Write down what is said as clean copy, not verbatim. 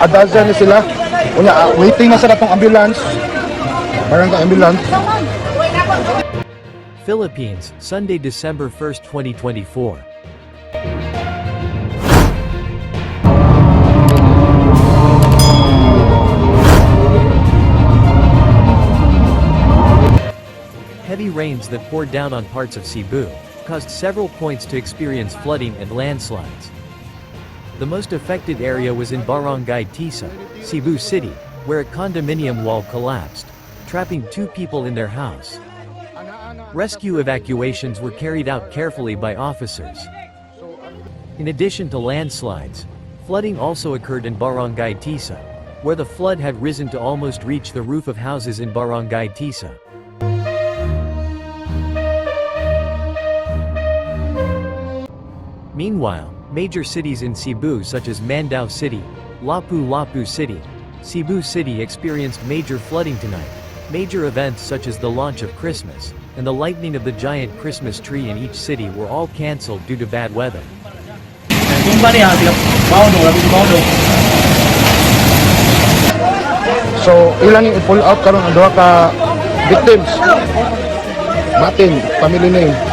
adazan ni sila. Unya, waiting na sa natong ambulance. Barangay ambulance. Philippines, Sunday, December 1st, 2024. Heavy rains that poured down on parts of Cebu caused several points to experience flooding and landslides. The most affected area was in Barangay Tisa, Cebu City, where a condominium wall collapsed, trapping 2 people in their house. Rescue evacuations were carried out carefully by officers. In addition to landslides, flooding also occurred in Barangay Tisa, where the flood had risen to almost reach the roof of houses in Barangay Tisa. Meanwhile, major cities in Cebu such as Mandaue City, Lapu-Lapu City, Cebu City experienced major flooding tonight. Major events such as the launch of Christmas and the lighting of the giant Christmas tree in each city were all cancelled due to bad weather. So, ilan yung i-pull out karon ang duha ka victims? Martin, family name.